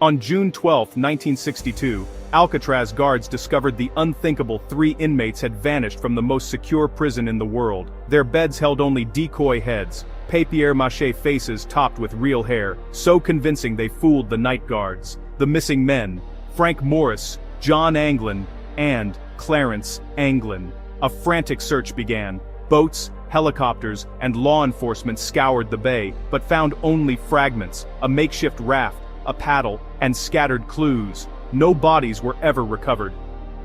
On June 12, 1962, Alcatraz guards discovered the unthinkable: 3 inmates had vanished from the most secure prison in the world. Their beds held only decoy heads, papier-mache faces topped with real hair, so convincing they fooled the night guards. The missing men: Frank Morris, John Anglin, and Clarence Anglin. A frantic search began. Boats, helicopters, and law enforcement scoured the bay, but found only fragments, a makeshift raft, a paddle, and scattered clues. No bodies were ever recovered.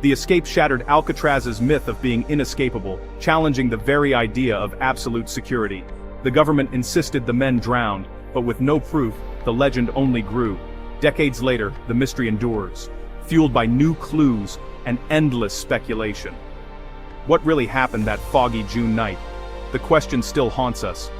The escape shattered Alcatraz's myth of being inescapable, challenging the very idea of absolute security. The government insisted the men drowned, but with no proof, the legend only grew. Decades later, the mystery endures, fueled by new clues and endless speculation. What really happened that foggy June night? The question still haunts us.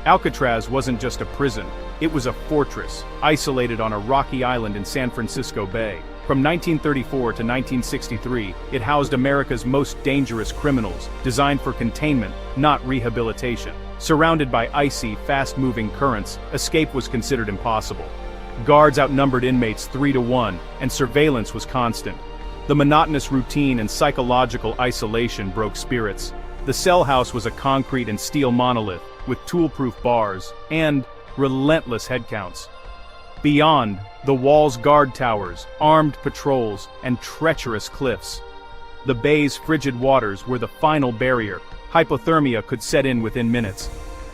Alcatraz wasn't just a prison, it was a fortress, isolated on a rocky island in San Francisco Bay. From 1934 to 1963, it housed America's most dangerous criminals, designed for containment, not rehabilitation. Surrounded by icy, fast-moving currents, escape was considered impossible. Guards outnumbered inmates 3 to 1, and surveillance was constant. The monotonous routine and psychological isolation broke spirits. The cell house was a concrete and steel monolith, with tool-proof bars, and relentless headcounts. Beyond, the walls guard towers, armed patrols, and treacherous cliffs. The bay's frigid waters were the final barrier. Hypothermia could set in within minutes.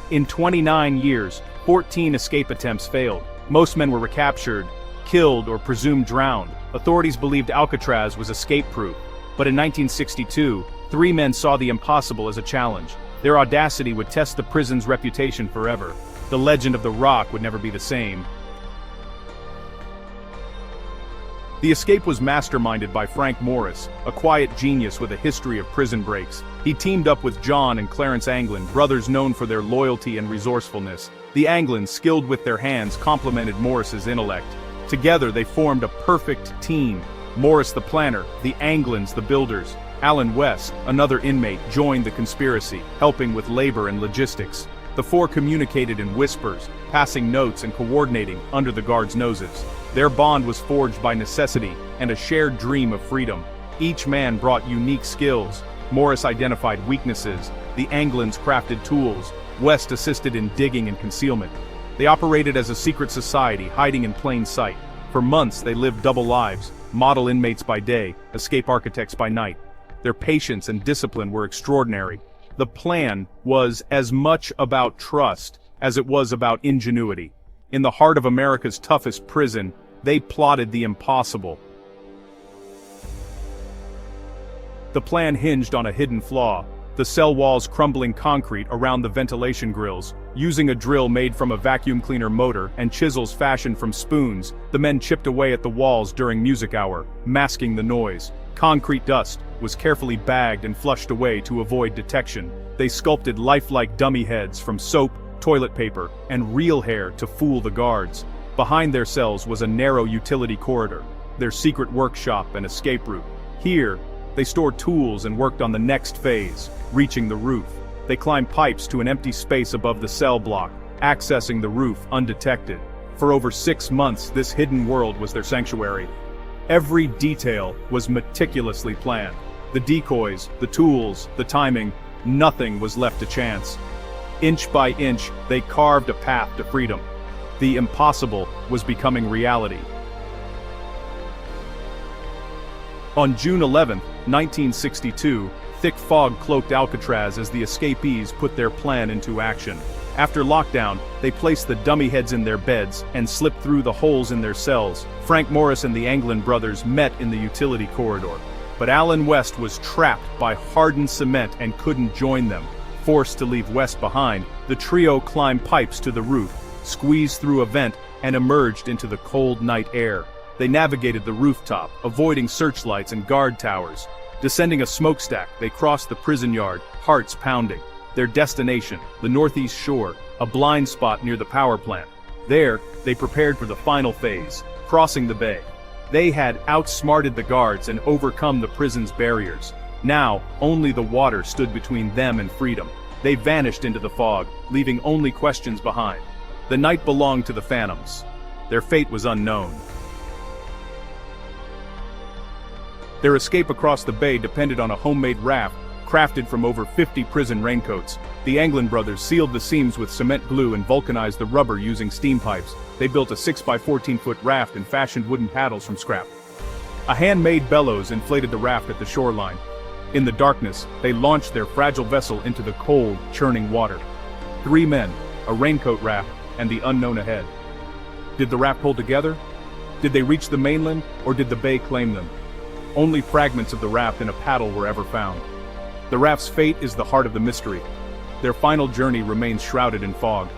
In 29 years, 14 escape attempts failed. Most men were recaptured, killed, or presumed drowned. Authorities believed Alcatraz was escape-proof. But in 1962, 3 men saw the impossible as a challenge. Their audacity would test the prison's reputation forever. The legend of the Rock would never be the same. The escape was masterminded by Frank Morris, a quiet genius with a history of prison breaks. He teamed up with John and Clarence Anglin, brothers known for their loyalty and resourcefulness. The Anglins, skilled with their hands, complemented Morris's intellect. Together they formed a perfect team. Morris the planner, the Anglins the builders. Allen West, another inmate, joined the conspiracy, helping with labor and logistics. The 4 communicated in whispers, passing notes and coordinating under the guards' noses. Their bond was forged by necessity and a shared dream of freedom. Each man brought unique skills. Morris identified weaknesses, the Anglins crafted tools, West assisted in digging and concealment. They operated as a secret society, hiding in plain sight. For months they lived double lives, model inmates by day, escape architects by night. Their patience and discipline were extraordinary. The plan was as much about trust as it was about ingenuity. In the heart of America's toughest prison, they plotted the impossible. The plan hinged on a hidden flaw: the cell walls crumbling concrete around the ventilation grills. Using a drill made from a vacuum cleaner motor and chisels fashioned from spoons, the men chipped away at the walls during music hour, masking the noise. Concrete dust was carefully bagged and flushed away to avoid detection. They sculpted lifelike dummy heads from soap, toilet paper, and real hair to fool the guards. Behind their cells was a narrow utility corridor, their secret workshop and escape route. Here, they stored tools and worked on the next phase, reaching the roof. They climbed pipes to an empty space above the cell block, accessing the roof undetected. For over 6 months, this hidden world was their sanctuary. Every detail was meticulously planned. The decoys, the tools, the timing, nothing was left to chance. Inch by inch, they carved a path to freedom. The impossible was becoming reality. On June 11, 1962, thick fog cloaked Alcatraz as the escapees put their plan into action. After lockdown, they placed the dummy heads in their beds and slipped through the holes in their cells. Frank Morris and the Anglin brothers met in the utility corridor. But Allen West was trapped by hardened cement and couldn't join them. Forced to leave West behind, the trio climbed pipes to the roof, squeezed through a vent, and emerged into the cold night air. They navigated the rooftop, avoiding searchlights and guard towers. Descending a smokestack, they crossed the prison yard, hearts pounding. Their destination, the northeast shore, a blind spot near the power plant. There, they prepared for the final phase, crossing the bay. They had outsmarted the guards and overcome the prison's barriers. Now, only the water stood between them and freedom. They vanished into the fog, leaving only questions behind. The night belonged to the phantoms. Their fate was unknown. Their escape across the bay depended on a homemade raft, crafted from over 50 prison raincoats. The Anglin brothers sealed the seams with cement glue and vulcanized the rubber using steam pipes. They built a 6-by-14-foot raft and fashioned wooden paddles from scrap. A handmade bellows inflated the raft at the shoreline. In the darkness, they launched their fragile vessel into the cold, churning water. 3 men, a raincoat raft, and the unknown ahead. Did the raft hold together? Did they reach the mainland, or did the bay claim them? Only fragments of the raft and a paddle were ever found. The raft's fate is the heart of the mystery. Their final journey remains shrouded in fog.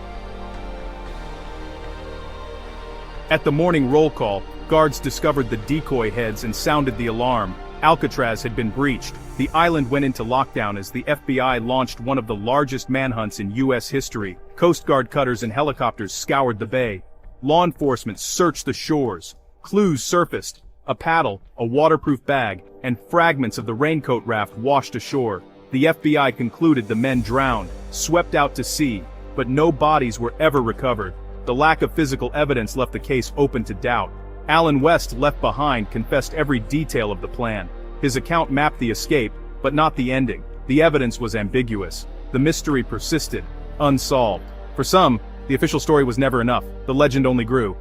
At the morning roll call, guards discovered the decoy heads and sounded the alarm. Alcatraz had been breached. The island went into lockdown as the FBI launched one of the largest manhunts in U.S. history. Coast Guard cutters and helicopters scoured the bay. Law enforcement searched the shores. Clues surfaced. A paddle, a waterproof bag, and fragments of the raincoat raft washed ashore. The FBI concluded the men drowned, swept out to sea, but no bodies were ever recovered. The lack of physical evidence left the case open to doubt. Alan West, left behind, confessed every detail of the plan. His account mapped the escape, but not the ending. The evidence was ambiguous. The mystery persisted, unsolved. For some, the official story was never enough. The legend only grew.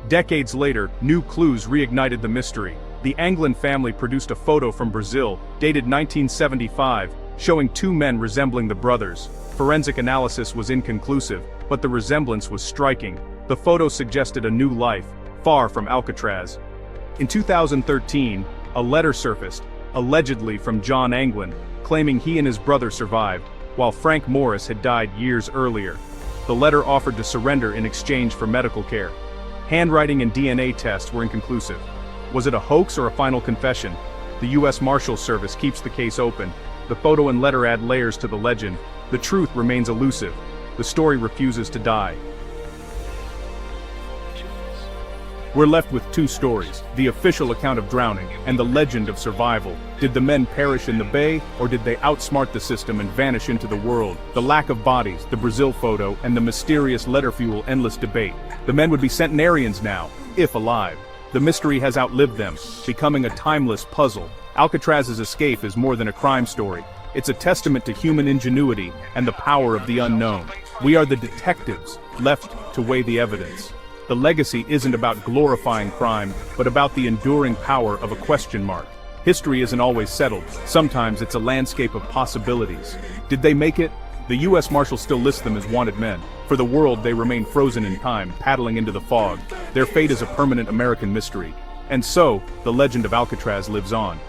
Decades later, new clues reignited the mystery. The Anglin family produced a photo from Brazil, dated 1975, showing 2 men resembling the brothers. Forensic analysis was inconclusive, but the resemblance was striking. The photo suggested a new life, far from Alcatraz. In 2013, a letter surfaced, allegedly from John Anglin, claiming he and his brother survived, while Frank Morris had died years earlier. The letter offered to surrender in exchange for medical care. Handwriting and DNA tests were inconclusive. Was it a hoax or a final confession? The U.S. Marshals Service keeps the case open. The photo and letter add layers to the legend. The truth remains elusive. The story refuses to die. We're left with 2 stories, the official account of drowning and the legend of survival. Did the men perish in the bay, or did they outsmart the system and vanish into the world? The lack of bodies, the Brazil photo, and the mysterious letter fuel endless debate. The men would be centenarians now, if alive. The mystery has outlived them, becoming a timeless puzzle. Alcatraz's escape is more than a crime story. It's a testament to human ingenuity and the power of the unknown. We are the detectives, left to weigh the evidence. The legacy isn't about glorifying crime, but about the enduring power of a question mark. History isn't always settled. Sometimes it's a landscape of possibilities. Did they make it? The U.S. Marshals still list them as wanted men. For the world, they remain frozen in time, paddling into the fog. Their fate is a permanent American mystery. And so, the legend of Alcatraz lives on.